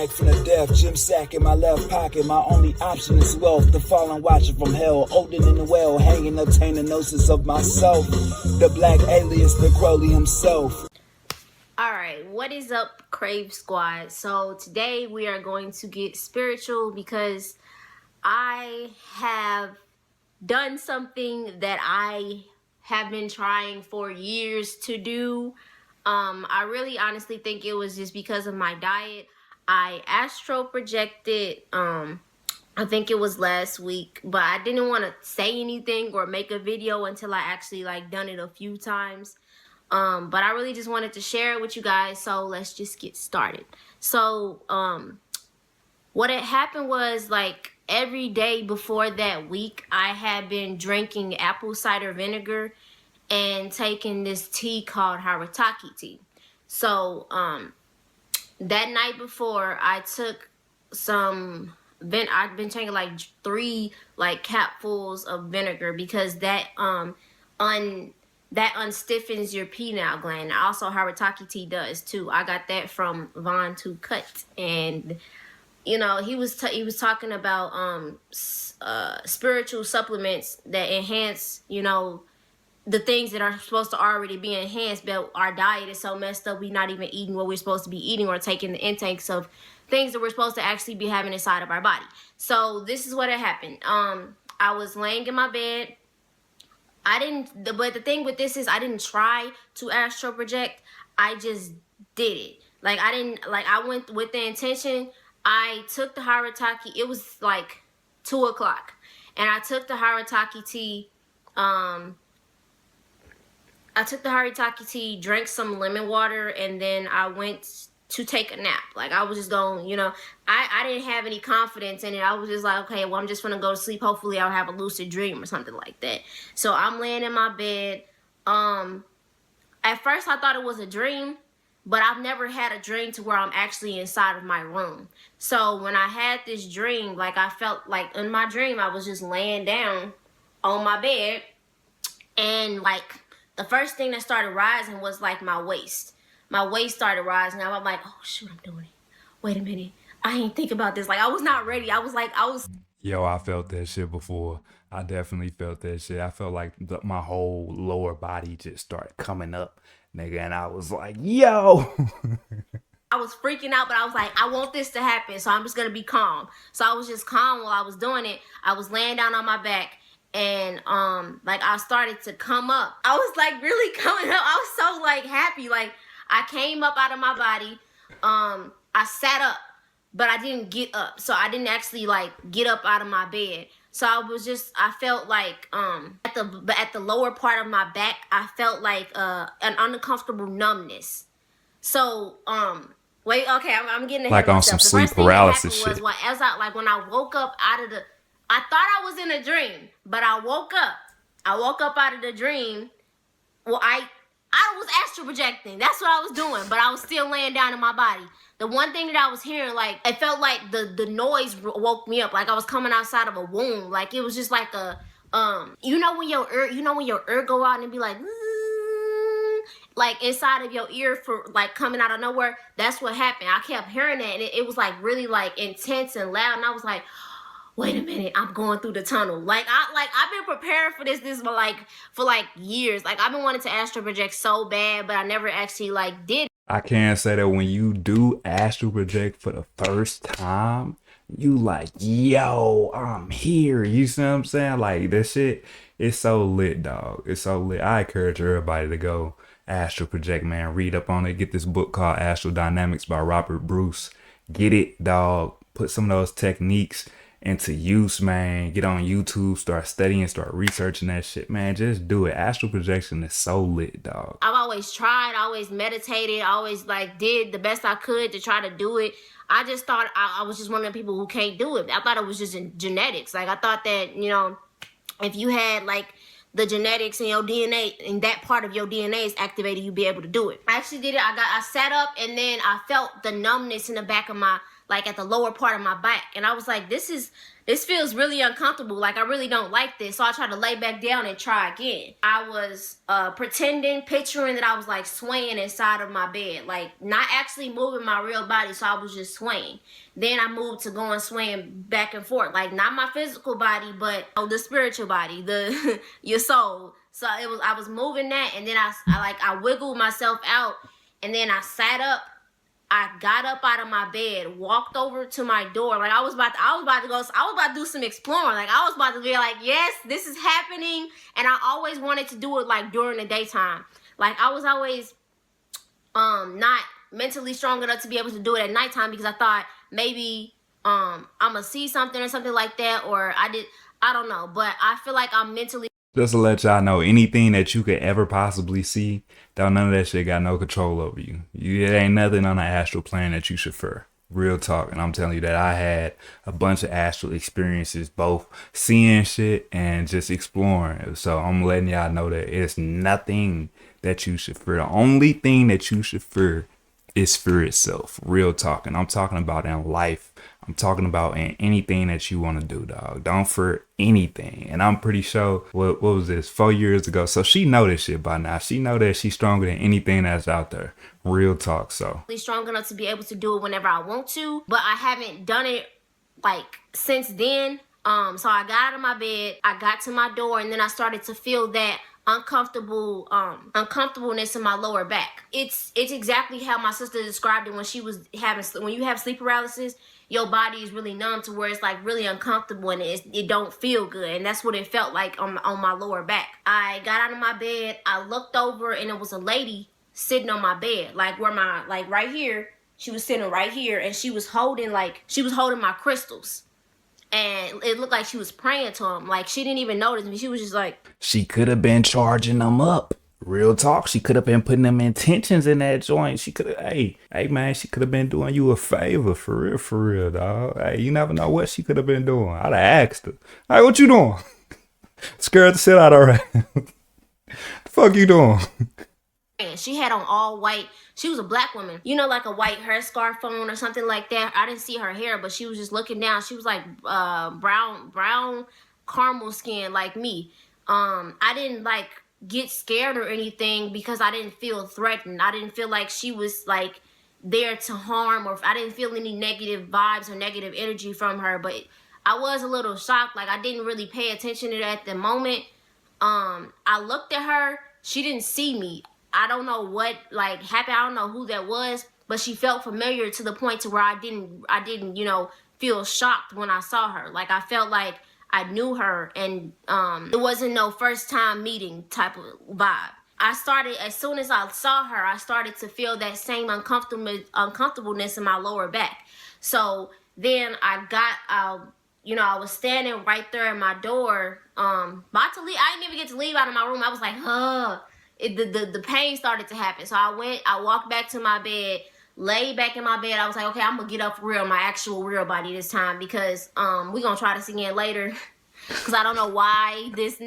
back from the death, gym sack in my left pocket. My only option is wealth. The fallen watcher from hell, older than the well, hanging obtaining gnosis of myself. The black alias, the Crowley himself. Alright, what is up, Crave Squad? So today we are going to get spiritual because I have done something that I have been trying for years to do. I really honestly think it was just because of my diet. I astral projected, I think it was last week, but I didn't want to say anything or make a video until I actually done it a few times. But I really just wanted to share it with you guys, so let's just get started. So, what had happened was, every day before that week, I had been drinking apple cider vinegar and taking this tea called Harataki tea. So, that night before, I took some, I've been taking 3 capfuls of vinegar because that unstiffens your pineal gland. Also, Harataki tea does too. I got that from Von to Cut, and you know he was talking about spiritual supplements that enhance the things that are supposed to already be enhanced, but our diet is so messed up we're not even eating what we're supposed to be eating or taking the intakes of things that we're supposed to actually be having inside of our body. So this is what had happened. I was laying in my bed. But the thing with this is I didn't try to astral project. I just did it. I went with the intention. I took the Harataki. It was 2 o'clock. And I took the Harataki tea. Drank some lemon water, and then I went to take a nap. I was just going, I didn't have any confidence in it. I was just like, okay, well, I'm just gonna go to sleep. Hopefully I'll have a lucid dream or something like that. So I'm laying in my bed. At first I thought it was a dream, but I've never had a dream to where I'm actually inside of my room. So when I had this dream, I felt in my dream, I was just laying down on my bed, and the first thing that started rising was my waist. My waist started rising. I'm like, oh shoot, I'm doing it. Wait a minute. I ain't think about this. I was not ready. I was Yo, I felt that shit before. I definitely felt that shit. I felt like my whole lower body just started coming up, nigga. And I was like, yo. I was freaking out, but I was like, I want this to happen, so I'm just going to be calm. So I was just calm while I was doing it. I was laying down on my back, and I started to come up. I was really coming up. I was so happy. I came up out of my body. I sat up, but I didn't get up. So I didn't actually get up out of my bed. So I felt at the lower part of my back, I felt an uncomfortable numbness. So, wait, okay, I'm getting ahead of myself. On some sleep paralysis shit. When I woke up out of the, I thought I was in a dream, but I woke up. I woke up out of the dream. Well, I was astral projecting. That's what I was doing, but I was still laying down in my body. The one thing that I was hearing, it felt like the noise woke me up. I was coming outside of a womb. It was just a, when your ear go out and be inside of your ear for coming out of nowhere. That's what happened. I kept hearing that, and it was really intense and loud, and I was like, wait a minute, I'm going through the tunnel. I've been preparing for this for years. I've been wanting to astral project so bad, but I never actually did. I can say that when you do astral project for the first time, you yo, I'm here. You see what I'm saying? This shit is so lit, dog. It's so lit. I encourage everybody to go astral project, man. Read up on it. Get this book called Astral Dynamics by Robert Bruce. Get it, dog. Put some of those techniques into use, man. Get on YouTube, start studying, start researching that shit, man. Just do it. Astral projection is so lit, dog. I've always tried, always meditated, always did the best I could to try to do it. I just thought I was just one of the people who can't do it. I thought it was just in genetics. I thought that, if you had the genetics in your DNA, and that part of your DNA is activated, you'd be able to do it. I actually did it. I sat up, and then I felt the numbness in the back of my, at the lower part of my back. And I was like, this is, this feels really uncomfortable. Like, I really don't like this. So I tried to lay back down and try again. I was picturing that I was like swaying inside of my bed, like not actually moving my real body. So I was just swaying. Then I moved to going swaying back and forth, like not my physical body, but the spiritual body, your soul. So I was moving that, and then I wiggled myself out, and then I sat up. I got up out of my bed, walked over to my door. Like I was about to do some exploring. Like I was about to be like, yes, this is happening. And I always wanted to do it like during the daytime. Like I was always not mentally strong enough to be able to do it at nighttime, because I thought maybe I'm gonna see something or something like that, or I don't know. But I feel like I'm mentally. Just to let y'all know, anything that you could ever possibly see, none of that shit got no control over you. It ain't nothing on the astral plane that you should fear. Real talk. And I'm telling you that I had a bunch of astral experiences, both seeing shit and just exploring. So I'm letting y'all know that it's nothing that you should fear. The only thing that you should fear is fear itself. Real talk. And I'm talking about in life. I'm talking about in anything that you want to do, dog. Don't fear anything. And I'm pretty sure, what was this, 4 years ago? So she know this shit by now. She know that she's stronger than anything that's out there. Real talk. So strong enough to be able to do it whenever I want to, but I haven't done it like since then. So I got out of my bed, I got to my door, and then I started to feel that uncomfortableness in my lower back. It's exactly how my sister described it when she was when you have sleep paralysis, your body is really numb to where it's like really uncomfortable and it don't feel good. And that's what it felt like on my lower back. I got out of my bed, I looked over, and it was a lady sitting on my bed, like where right here. She was sitting right here, and she was holding my crystals. And it looked like she was praying to him. Like, she didn't even notice me. She was just like... She could have been charging them up. Real talk. She could have been putting them intentions in that joint. She could have... Hey, man, she could have been doing you a favor. For real, dog. Hey, you never know what she could have been doing. I'd have asked her. Hey, what you doing? Scared the shit out of her. The fuck you doing? She had on all white. She was a black woman, you know, like a white hair scarf on or something like that. I didn't see her hair, but she was just looking down. She was like brown caramel skin like me. I didn't like get scared or anything because I didn't feel threatened. I didn't feel like she was like there to harm, or I didn't feel any negative vibes or negative energy from her. But I was a little shocked. Like, I didn't really pay attention to it at the moment. I looked at her. She didn't see me. I don't know what like happened. I don't know who that was, but she felt familiar to the point to where I didn't, you know, feel shocked when I saw her. Like, I felt like I knew her, and it wasn't no first time meeting type of vibe. As soon as I saw her, I started to feel that same uncomfortableness in my lower back. So then I was standing right there at my door, about to leave. I didn't even get to leave out of my room. I was like, the pain started to happen. So I walked back to my bed, laid back in my bed. I was like, okay, I'm gonna get up for real, my actual real body this time, because we're gonna try this again later. Because I don't know why this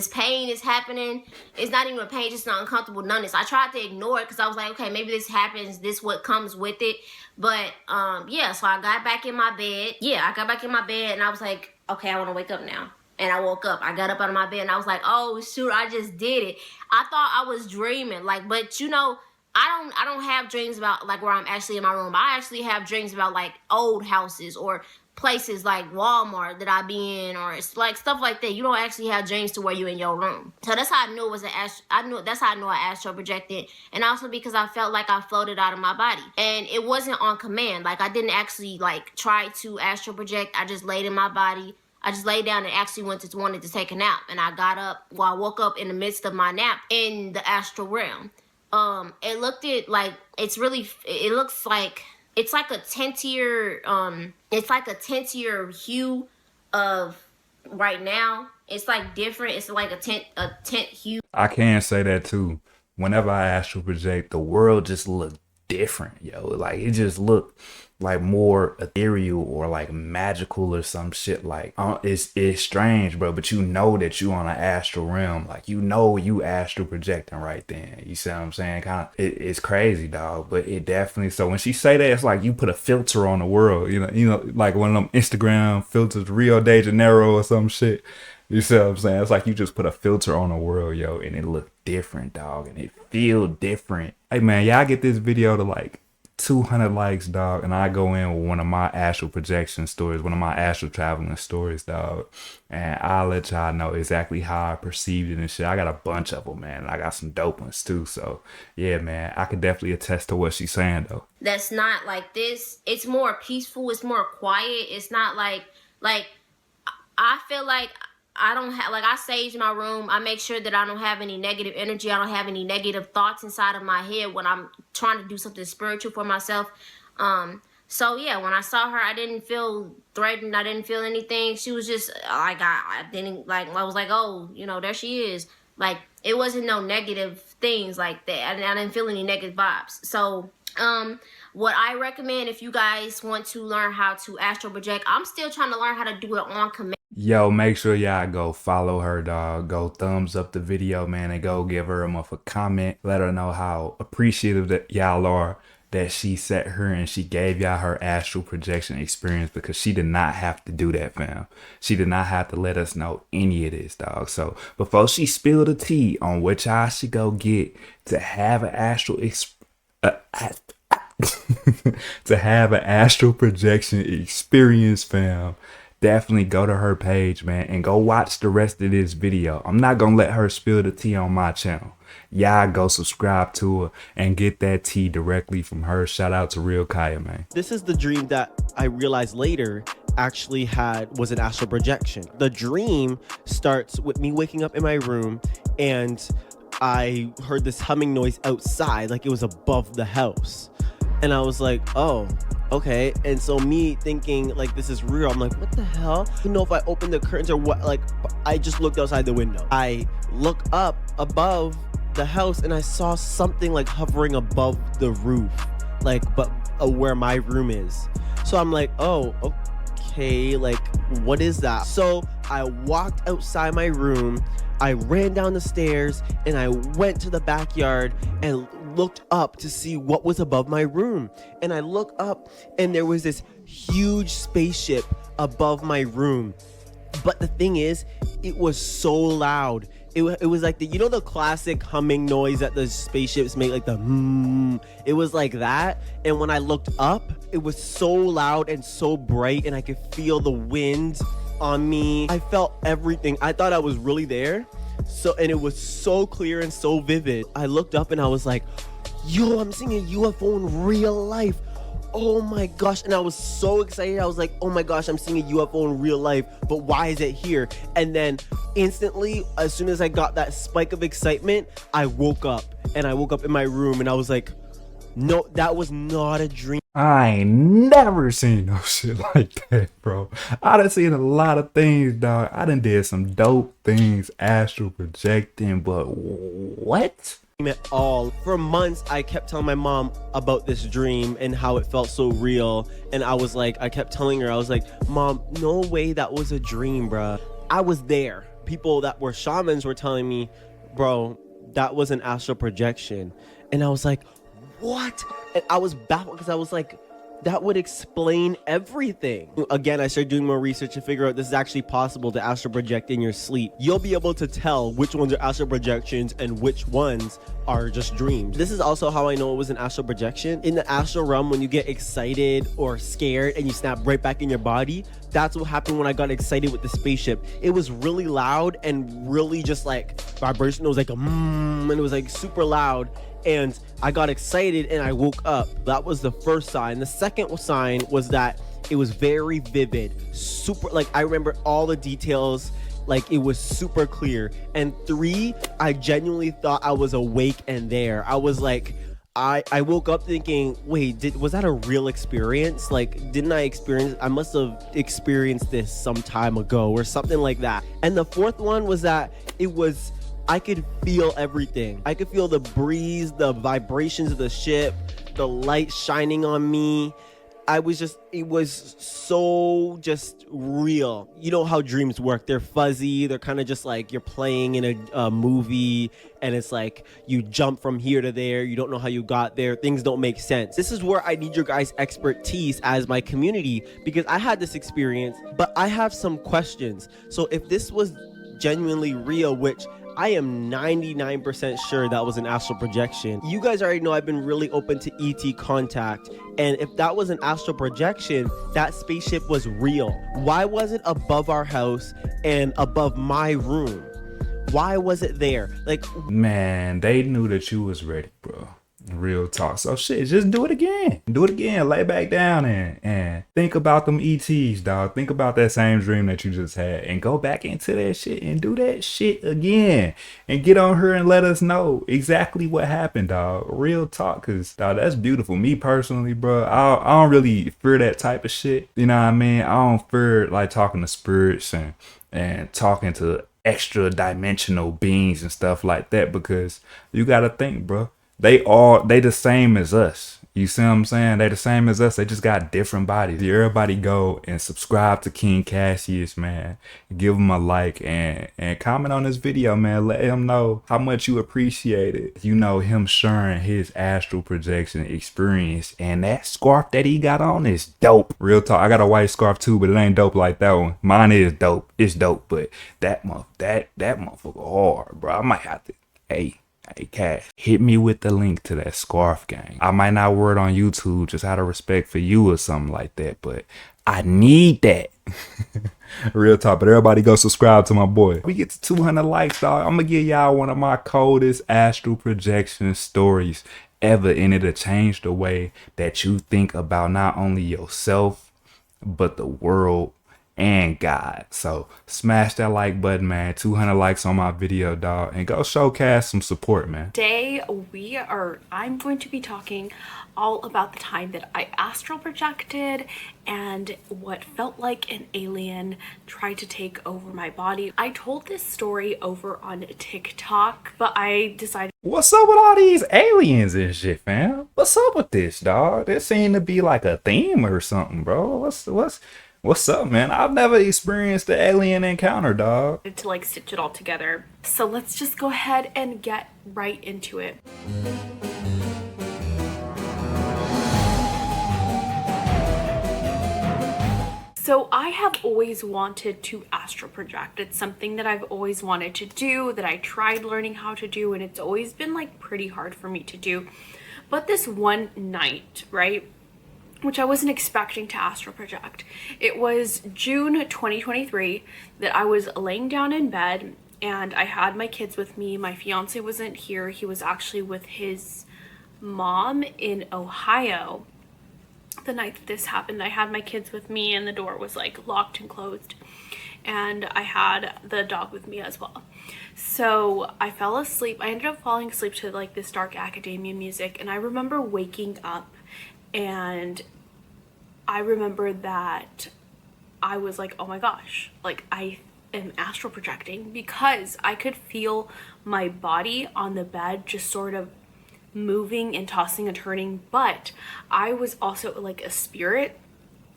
pain is happening. It's not even a pain, just an uncomfortable numbness. I tried to ignore it because I was like, okay, maybe this happens, this what comes with it. But yeah, so I got back in my bed. And I was like, okay, I want to wake up now. And I woke up. I got up out of my bed and I was like, oh shoot, I just did it. I thought I was dreaming. Like, but you know, I don't have dreams about like where I'm actually in my room. I actually have dreams about like old houses or places like Walmart that I be in, or it's like stuff like that. You don't actually have dreams to where you in your room. So that's how I knew it was that's how I knew I astral projected. And also because I felt like I floated out of my body, and it wasn't on command. Like, I didn't actually like try to astral project. I just laid in my body. I just laid down and actually wanted to take a nap. And I got up, I woke up in the midst of my nap in the astral realm. It looks like it's like a tintier hue of right now. It's like different. It's like a tint hue. I can say that too. Whenever I astral project, the world just look different, yo. Like it just looked like more ethereal or like magical or some shit. Like it's strange, bro, but you know that you on an astral realm. Like you know you astral projecting right then. You see what I'm saying? Kind of it's crazy, dog. But it definitely, so when she say that, it's like you put a filter on the world, you know, like one of them Instagram filters, Rio de Janeiro or some shit. You see what I'm saying? It's like you just put a filter on the world, yo, and it look different, dog, and it feel different. Hey man, y'all get this video to like 200 likes, dog, and I go in with one of my astral projection stories, one of my astral traveling stories, dog, and I'll let y'all know exactly how I perceived it and shit. I got a bunch of them, man, and I got some dope ones too. So yeah, man, I could definitely attest to what she's saying though. That's not like this. It's more peaceful. It's more quiet. It's not like I feel like I don't have, like, I sage my room. I make sure that I don't have any negative energy. I don't have any negative thoughts inside of my head when I'm trying to do something spiritual for myself. So yeah, when I saw her, I didn't feel threatened. I didn't feel anything. She was just like, I didn't like, I was like, oh, you know, there she is. Like, it wasn't no negative things like that. I didn't feel any negative vibes. So, what I recommend if you guys want to learn how to astral project, I'm still trying to learn how to do it on command. Yo, make sure y'all go follow her, dog. Go thumbs up the video, man, and go give her a comment. Let her know how appreciative that y'all are that she sat her and she gave y'all her astral projection experience, because she did not have to do that, fam. She did not have to let us know any of this, dog. So before she spilled the tea on what y'all should go get to have an astral to have an astral projection experience, fam, definitely go to her page, man, and go watch the rest of this video. I'm not gonna let her spill the tea on my channel. Y'all go subscribe to her and get that tea directly from her. Shout out to Real Kaya, man. This is the dream that I realized later actually was an astral projection. The dream starts with me waking up in my room and I heard this humming noise outside, like it was above the house. And I was like, oh, okay. And so me thinking like this is real, I'm like, what the hell? I don't know if I opened the curtains or what. Like, I just looked outside the window. I look up above the house and I saw something like hovering above the roof, like, but where my room is. So I'm like, oh, okay, like, what is that? So I walked outside my room, I ran down the stairs, and I went to the backyard and looked up to see what was above my room. And I look up and there was this huge spaceship above my room. But the thing is, it was so loud. It was like the, you know, the classic humming noise that the spaceships make, like the it was like that. And when I looked up, it was so loud and so bright, and I could feel the wind on me. I felt everything. I thought I was really there. So, and it was so clear and so vivid. I looked up and I was like, yo, I'm seeing a UFO in real life. Oh my gosh. And I was so excited. I was like, oh my gosh, I'm seeing a UFO in real life, but why is it here? And then instantly, as soon as I got that spike of excitement, I woke up, and I woke up in my room and I was like, no, that was not a dream. I ain't never seen no shit like that, bro. I done seen a lot of things, dog. I done did some dope things astral projecting, but what? At all. For months, I kept telling my mom about this dream and how it felt so real. And I was like, I kept telling her, I was like, Mom, no way that was a dream, bruh. I was there. People that were shamans were telling me, bro, that was an astral projection. And I was like, what? And I was baffled because I was like, that would explain everything. Again, I started doing more research to figure out this is actually possible to astral project in your sleep. You'll be able to tell which ones are astral projections and which ones are just dreams. This is also how I know it was an astral projection. In the astral realm, when you get excited or scared and you snap right back in your body, that's what happened when I got excited with the spaceship. It was really loud and really just like vibration. It was like a and it was like super loud. And I got excited and I woke up. That was the first sign. The second sign was that it was very vivid, super, like I remember all the details, like it was super clear. And 3, I genuinely thought I was awake and there. I was like, I woke up thinking, wait, was that a real experience? Like, didn't I must have experienced this some time ago or something like that. And the fourth one was that it was I could feel everything. I could feel the breeze, the vibrations of the ship, the light shining on me. It was so just real. You know how dreams work. They're fuzzy. They're kind of just like you're playing in a movie, and it's like you jump from here to there. You don't know how you got there. Things don't make sense. This is where I need your guys' expertise as my community, because I had this experience, but I have some questions. So if this was genuinely real, which I am 99% sure that was an astral projection. You guys already know I've been really open to ET contact. And if that was an astral projection, that spaceship was real. Why was it above our house and above my room? Why was it there? Like, Man, they knew that you was ready, bro. Real talk. So shit, just do it again. Do it again. Lay back down and think about them ETs, dog. Think about that same dream that you just had and go back into that shit and do that shit again. And get on her and let us know exactly what happened, dog. Real talk, cause dog, that's beautiful. Me personally, bro, I don't really fear that type of shit. You know what I mean? I don't fear like talking to spirits and talking to extra dimensional beings and stuff like that, because you gotta think, bro. They the same as us. You see what I'm saying? They the same as us. They just got different bodies. Everybody go and subscribe to King Cassius, man. Give him a like and comment on this video, man. Let him know how much you appreciate it. You know, him sharing his astral projection experience. And that scarf that he got on is dope. Real talk. I got a white scarf too, but it ain't dope like that one. Mine is dope. It's dope, but that motherfucker hard, bro. I might have to, hey, Cash, hit me with the link to that scarf, gang. I might not wear it on YouTube just out of respect for you or something like that, but I need that. Real talk, but everybody go subscribe to my boy. We get to 200 likes, dog. I'm gonna give y'all one of my coldest astral projection stories ever, and it'll change the way that you think about not only yourself, but the world and God. So smash that like button, man. 200 likes on my video, dog, and go show Cass some support, man. Today I'm going to be talking all about the time that I astral projected and what felt like an alien tried to take over my body. I told this story over on TikTok, but I decided, what's up with all these aliens and shit, fam? What's up with this, dog? There seemed to be like a theme or something, bro. What's up, man? I've never experienced the alien encounter, dog. to like stitch it all together. So let's just go ahead and get right into it. So I have always wanted to astral project. It's something that I've always wanted to do, that I tried learning how to do, and it's always been like pretty hard for me to do. But this one night, right, which I wasn't expecting to astral project. It was June 2023 that I was laying down in bed and I had my kids with me. My fiance wasn't here. He was actually with his mom in Ohio. The night that this happened, I had my kids with me and the door was like locked and closed. And I had the dog with me as well. So I fell asleep. I ended up falling asleep to like this dark academia music. And I remember waking up and I remember that I was like, oh my gosh, like I am astral projecting, because I could feel my body on the bed just sort of moving and tossing and turning, but I was also like a spirit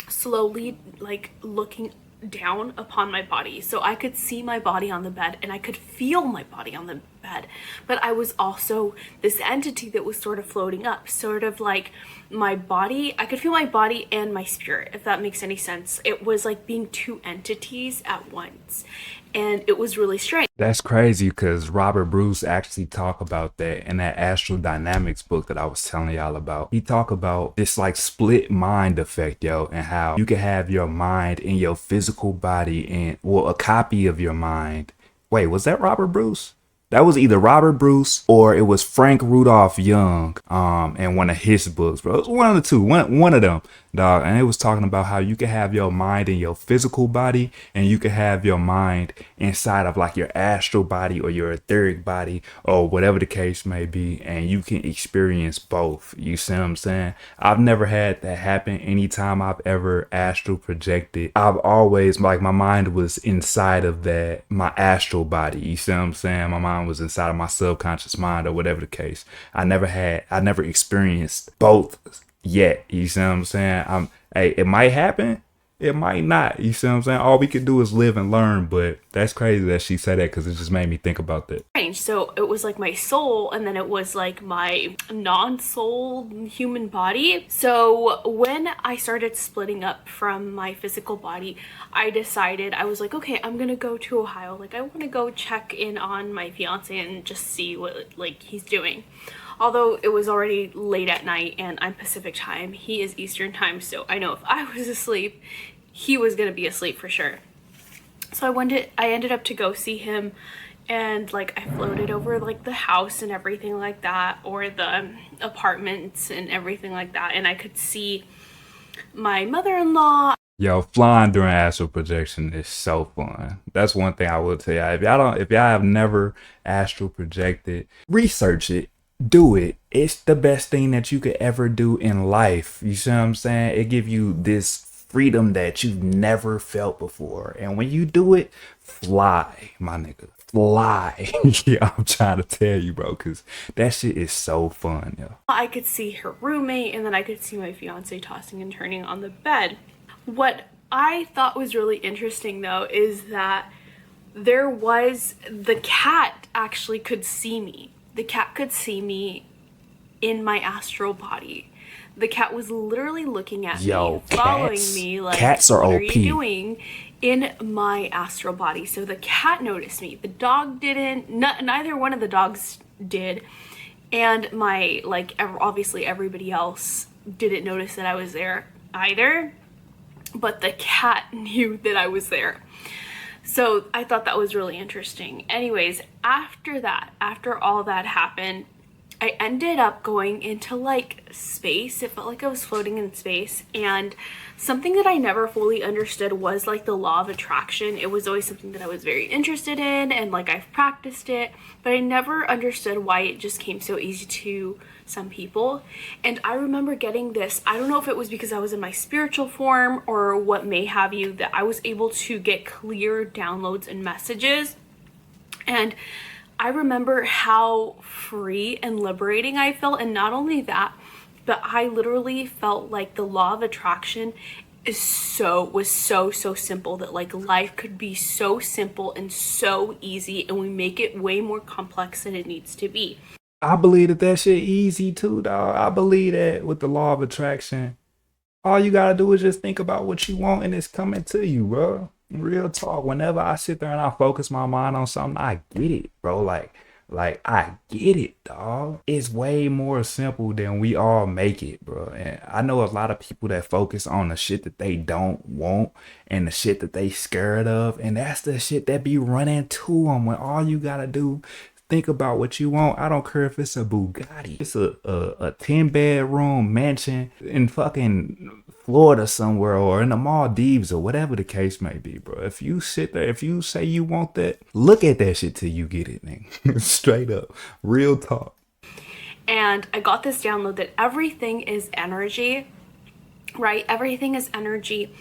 slowly like looking down upon my body. So I could see my body on the bed and I could feel my body on the bed, but I was also this entity that was sort of floating up, sort of like my body. I could feel my body and my spirit, if that makes any sense. It was like being two entities at once, and it was really strange. That's crazy, because Robert Bruce actually talked about that in that Astral Dynamics book that I was telling y'all about. He talked about this like split mind effect, yo, and how you can have your mind in your physical body and, well, a copy of your mind. Wait, was that Robert Bruce? That was either Robert Bruce or it was Frank Rudolph Young in one of his books, bro. It was one of the two, one of them. dog, and it was talking about how you can have your mind in your physical body, and you can have your mind inside of like your astral body or your etheric body or whatever the case may be, and you can experience both. You see what I'm saying? I've never had that happen. Anytime I've ever astral projected, I've always, like, my mind was inside of that, my astral body. You see what I'm saying? My mind was inside of my subconscious mind or whatever the case. I never experienced both yet. You see what I'm saying? Hey, it might happen, it might not. You see what I'm saying? All we can do is live and learn. But that's crazy that she said that, because it just made me think about that. So it was like my soul, and then it was like my non-soul human body. So when I started splitting up from my physical body, I decided, I was like, okay, I'm gonna go to Ohio. Like, I want to go check in on my fiance and just see what like he's doing. Although it was already late at night and I'm Pacific time, he is Eastern time, so I know if I was asleep, he was gonna be asleep for sure. So I ended up to go see him, and like I floated over like the house and everything like that, or the apartments and everything like that, and I could see my mother-in-law. Yo, flying during astral projection is so fun. That's one thing I will tell y'all. If y'all have never astral projected, research it. Do it. It's the best thing that you could ever do in life. You see what I'm saying? It give you this freedom that you've never felt before. And when you do it, fly, my nigga. Fly. Yeah, I'm trying to tell you, bro, because that shit is so fun, yo. I could see her roommate, and then I could see my fiance tossing and turning on the bed. What I thought was really interesting, though, is that the cat actually could see me. The cat could see me in my astral body. The cat was literally looking at me, following me, like, cats are what OP. are you doing in my astral body? So the cat noticed me. The dog didn't. Neither one of the dogs did. And obviously everybody else didn't notice that I was there either. But the cat knew that I was there. So I thought that was really interesting. Anyways, after all that happened, I ended up going into like space. It felt like I was floating in space, and something that I never fully understood was like the law of attraction. It was always something that I was very interested in, and like I've practiced it, but I never understood why it just came so easy to some people. And I remember getting this, I don't know if it was because I was in my spiritual form or what may have you, that I was able to get clear downloads and messages. And I remember how free and liberating I felt. And not only that, but I literally felt like the law of attraction was so simple, that like life could be so simple and so easy, and we make it way more complex than it needs to be. I believe that shit easy too, dog. I believe that with the law of attraction, all you gotta do is just think about what you want, and it's coming to you, bro. Real talk. Whenever I sit there and I focus my mind on something, I get it, bro. Like I get it, dog. It's way more simple than we all make it, bro. And I know a lot of people that focus on the shit that they don't want and the shit that they scared of, and that's the shit that be running to them. When all you gotta do, think about what you want. I don't care if it's a Bugatti. It's a 10-bedroom mansion in fucking Florida somewhere, or in the Maldives, or whatever the case may be, bro. If you sit there, if you say you want that, look at that shit till you get it, nigga. Straight up. Real talk. And I got this download that everything is energy, right? Everything is energy.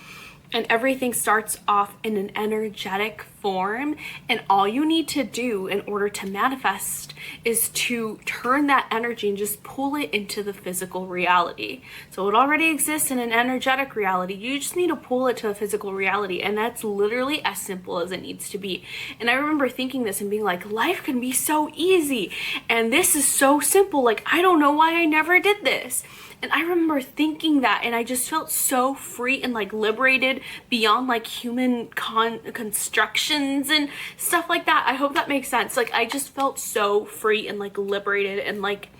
And everything starts off in an energetic form, and all you need to do in order to manifest is to turn that energy and just pull it into the physical reality. So it already exists in an energetic reality. You just need to pull it to a physical reality, and that's literally as simple as it needs to be. And I remember thinking this and being like, life can be so easy, and this is so simple. Like, I don't know why I never did this. And I remember thinking that, and I just felt so free and like liberated beyond like human constructions and stuff like that. I hope that makes sense. Like, I just felt so free and like liberated, and like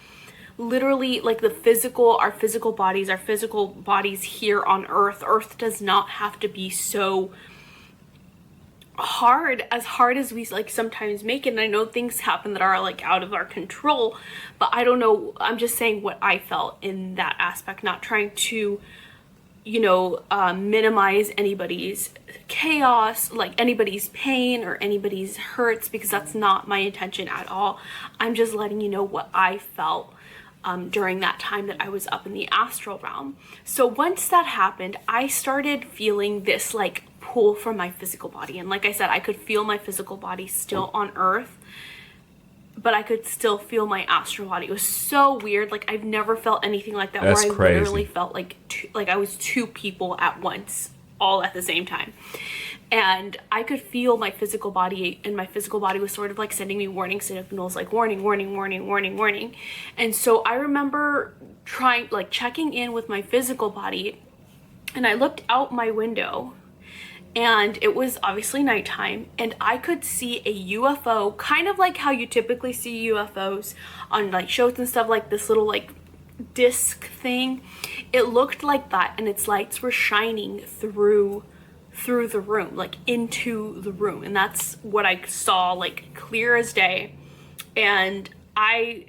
literally like our physical bodies here on Earth does not have to be so hard as we like sometimes make it. And I know things happen that are like out of our control, but I don't know, I'm just saying what I felt in that aspect, not trying to minimize anybody's chaos, like anybody's pain or anybody's hurts, because that's not my intention at all. I'm just letting you know what I felt during that time that I was up in the astral realm. So once that happened, I started feeling this like pull from my physical body. And like I said, I could feel my physical body still on earth, but I could still feel my astral body. It was so weird. Like I've never felt anything like that. That's where I crazy. literally felt like I was two people at once, all at the same time. And I could feel my physical body, and my physical body was sort of like sending me warning signals, like warning, warning, warning, warning, warning. And so I remember checking in with my physical body, and I looked out my window, and it was obviously nighttime, and I could see a UFO, kind of like how you typically see UFOs on like shows and stuff, like this little like disc thing. It looked like that, and its lights were shining through the room, like into the room. And that's what I saw, like clear as day. And I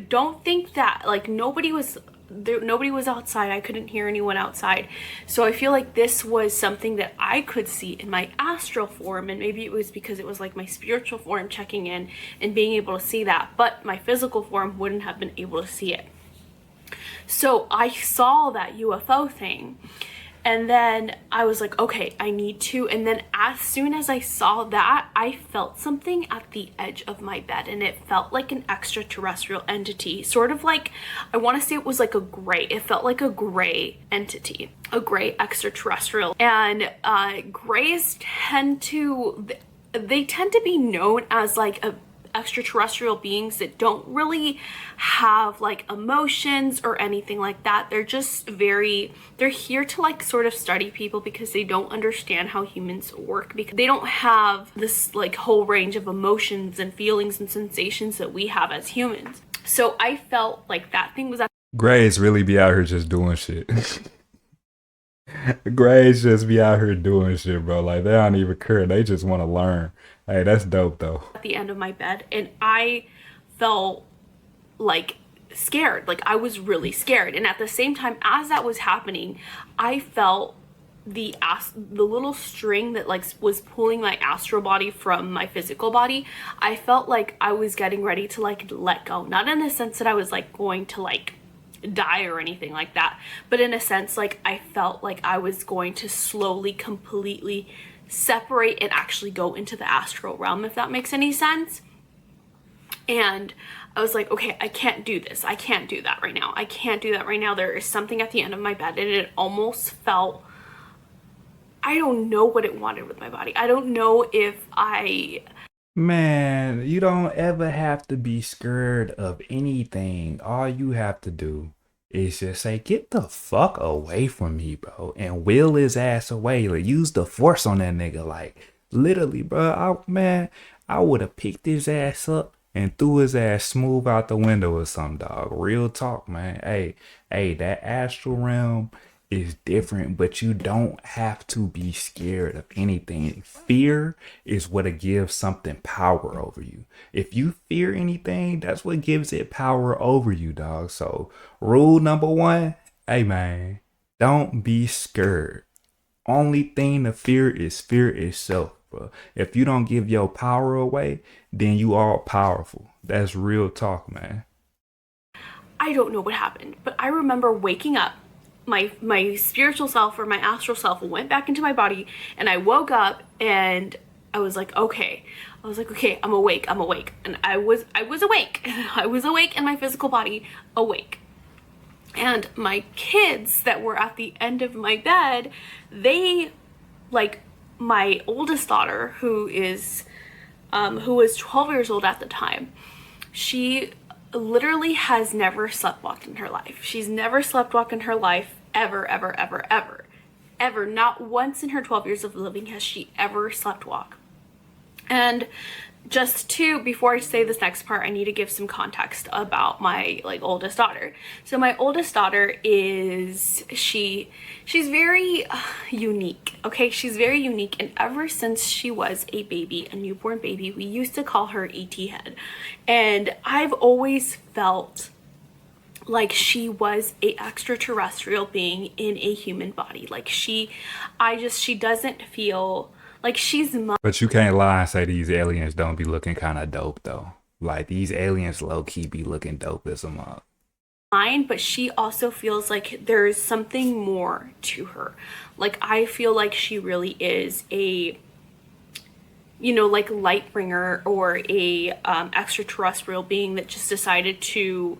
don't think that, like, nobody was outside. I couldn't hear anyone outside. So I feel like this was something that I could see in my astral form, and maybe it was because it was like my spiritual form checking in and being able to see that, but my physical form wouldn't have been able to see it. So I saw that UFO thing, and then I was like, okay, I need to. And then as soon as I saw that, I felt something at the edge of my bed, and it felt like an extraterrestrial entity, sort of like, I want to say it was like it felt like a gray entity, a gray extraterrestrial. And grays tend to be known as like extraterrestrial beings that don't really have like emotions or anything like that. They're just they're here to like sort of study people, because they don't understand how humans work, because they don't have this like whole range of emotions and feelings and sensations that we have as humans. So I felt like that thing was Grays really be out here just doing shit. Grays just be out here doing shit, bro. Like, they don't even care. They just want to learn. Hey, that's dope, though. at the end of my bed, and I felt like scared. Like I was really scared. And at the same time as that was happening, I felt the little string that like was pulling my astral body from my physical body. I felt like I was getting ready to like let go, not in the sense that I was like going to like die or anything like that, but in a sense like I felt like I was going to slowly completely separate and actually go into the astral realm, if that makes any sense. And I was like, okay, I can't do this. I can't do that right now. I can't do that right now. There is something at the end of my bed, and it almost felt, I don't know what it wanted with my body. I don't know if Man, you don't ever have to be scared of anything. All you have to do is just say, get the fuck away from me, bro. And will his ass away. Like, use the force on that nigga. Like, literally, bro. I would have picked his ass up and threw his ass smooth out the window or something, dog. Real talk, man. Hey, that astral realm is different, but you don't have to be scared of anything. Fear is what gives something power over you. If you fear anything, that's what gives it power over you, dog. So rule number 1, hey man, don't be scared. Only thing to fear is fear itself, bro. If you don't give your power away, then you are powerful. That's real talk, man. I don't know what happened, but I remember waking up. My spiritual self, or my astral self, went back into my body, and I woke up, and I was like, okay, I'm awake. And I was awake. I was awake in my physical body, awake. And my kids that were at the end of my bed, they, like, my oldest daughter, who was 12 years old at the time, she literally has never sleptwalked in her life. She's never sleptwalked in her life, ever. Not once in her 12 years of living has she ever sleptwalked. And before I say this next part, I need to give some context about my oldest daughter. So my oldest daughter she's very unique. Okay, she's very unique, and ever since she was a newborn baby, we used to call her ET head. And I've always felt like she was a extraterrestrial being in a human body. Like she doesn't feel like she's But you can't lie and say these aliens don't be looking kind of dope though. Like these aliens low key be looking dope as a mob. mine, but she also feels like there's something more to her. Like I feel like she really is a, you know, like light bringer or a extraterrestrial being that just decided to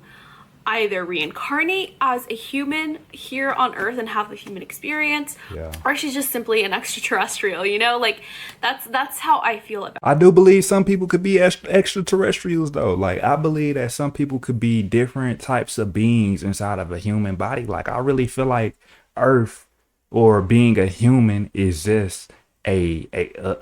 either reincarnate as a human here on Earth and have the human experience, Yeah. or she's just simply an extraterrestrial, you know? Like that's how I feel about it. I do believe some people could be extraterrestrials though. Like I believe that some people could be different types of beings inside of a human body. Like I really feel like Earth or being a human is just a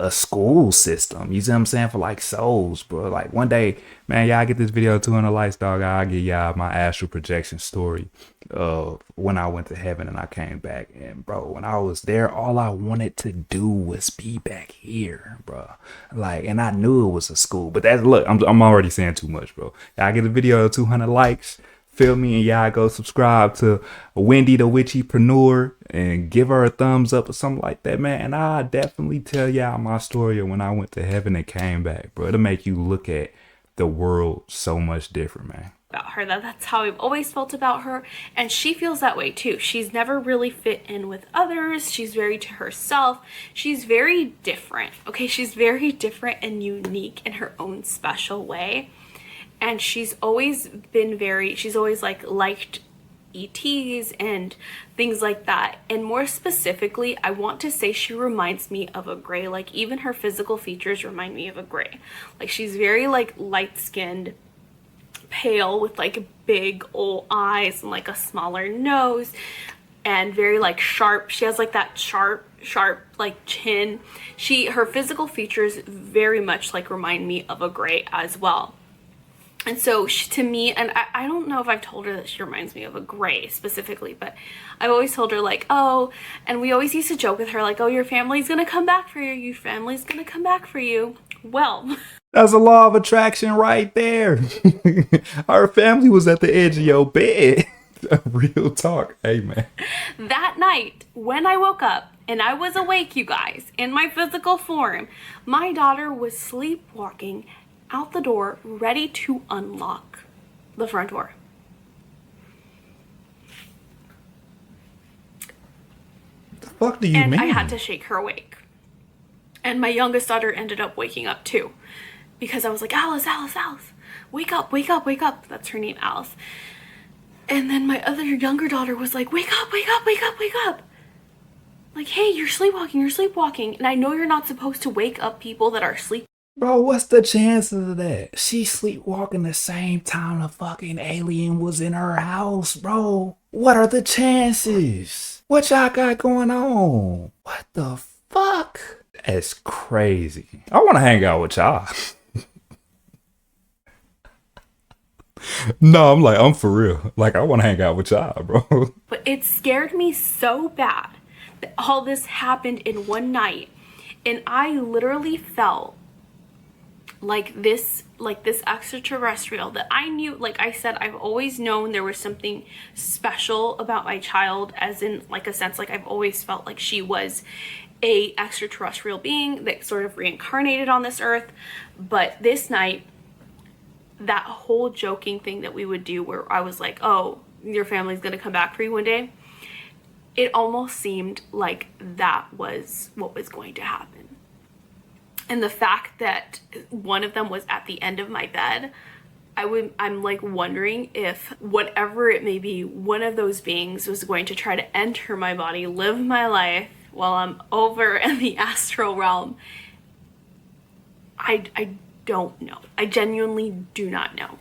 school system. You see what I'm saying? For like souls, bro. Like one day, man, y'all get this video 200 likes, dog. I'll give y'all my astral projection story of when I went to heaven and I came back. And bro, when I was there, all I wanted to do was be back here, bro. Like, and I knew it was a school. But that's, look, I'm already saying too much, bro. Y'all get the video 200 likes. Feel me? And y'all go subscribe to Wendy the Witchypreneur and give her a thumbs up or something like that, man. And I definitely tell y'all my story of when I went to heaven and came back, bro. It'll make you look at the world so much different, man. About her, that's how I've always felt about her, and she feels that way too. She's never really fit in with others. She's very to herself. She's very different. Okay, she's very different and unique in her own special way. And she's always like liked ETs and things like that. And more specifically, I want to say she reminds me of a gray. Like even her physical features remind me of a gray. Like she's very like light-skinned, pale with like big old eyes and like a smaller nose and very like sharp. She has like that sharp like chin. Her physical features very much like remind me of a gray as well. And so to me, and I don't know if I've told her that she reminds me of a gray specifically, but I've always told her like, oh, and we always used to joke with her like, oh, your family's gonna come back for you. Your family's gonna come back for you. Well, that's a law of attraction right there. Our family was at the edge of your bed. Real talk. Hey, man. That night when I woke up and I was awake, you guys, in my physical form, my daughter was sleepwalking out the door, ready to unlock the front door. The fuck do you mean? And I had to shake her awake. And my youngest daughter ended up waking up too, because I was like, Alice, wake up, wake up, wake up. That's her name, Alice. And then my other younger daughter was like, wake up, wake up, wake up, wake up. Like, hey, you're sleepwalking, you're sleepwalking. And I know you're not supposed to wake up people that are sleeping. Bro, what's the chances of that? She sleepwalking the same time the fucking alien was in her house, bro. What are the chances? What y'all got going on? What the fuck? That's crazy. I want to hang out with y'all. No, I'm for real. Like, I want to hang out with y'all, bro. But it scared me so bad that all this happened in one night. And I literally felt like this extraterrestrial that I knew, like I said, I've always known there was something special about my child, as in like a sense, like I've always felt like she was a extraterrestrial being that sort of reincarnated on this earth. But this night, that whole joking thing that we would do where I was like, oh, your family's gonna come back for you one day, it almost seemed like that was what was going to happen. And the fact that one of them was at the end of my bed, I'm like wondering if whatever it may be, one of those beings was going to try to enter my body, live my life while I'm over in the astral realm. I don't know. I genuinely do not know.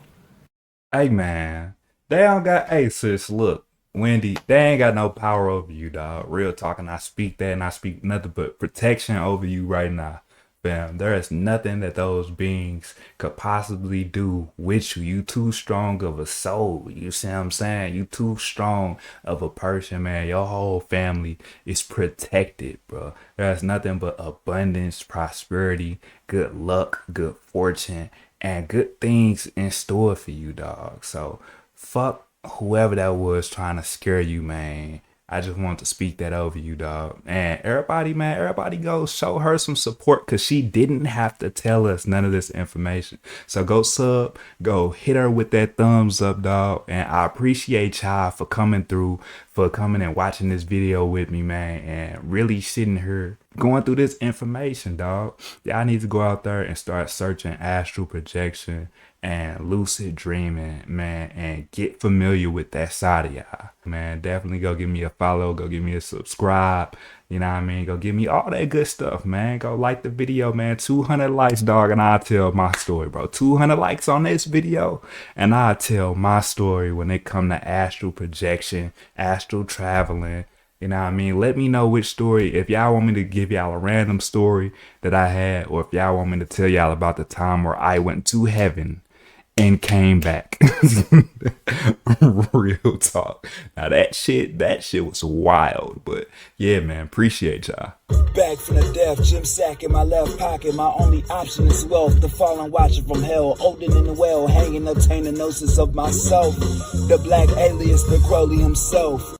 Hey, man. They don't got... Hey, sis, look. Wendy, they ain't got no power over you, dog. Real talking. I speak that and I speak nothing but protection over you right now. Fam, there is nothing that those beings could possibly do with you. You too strong of a soul. You see what I'm saying? You too strong of a person, man. Your whole family is protected, bro. There's nothing but abundance, prosperity, good luck, good fortune, and good things in store for you, dog. So fuck whoever that was trying to scare you, man, I just want to speak that over you, dog. And everybody, man, everybody go show her some support because she didn't have to tell us none of this information. So go sub, go hit her with that thumbs up, dog. And I appreciate y'all for coming through, for coming and watching this video with me, man, and really sitting here going through this information, dog. Y'all need to go out there and start searching astral projection and lucid dreaming, man, and get familiar with that side of y'all, man. Definitely go give me a follow, go give me a subscribe, you know what I mean? Go give me all that good stuff, man. Go like the video, man. 200 likes, dog, and I'll tell my story, bro. 200 likes on this video, and I'll tell my story when it come to astral projection, astral traveling. You know what I mean? Let me know which story. If y'all want me to give y'all a random story that I had, or if y'all want me to tell y'all about the time where I went to heaven and came back. Real talk. Now that shit was wild. But yeah, man, appreciate y'all. Back from the death, gym sack in my left pocket. My only option is wealth. The fallen watcher from hell, Odin in the well, hanging, obtaining gnosis of myself. The black alias, the Crowley himself.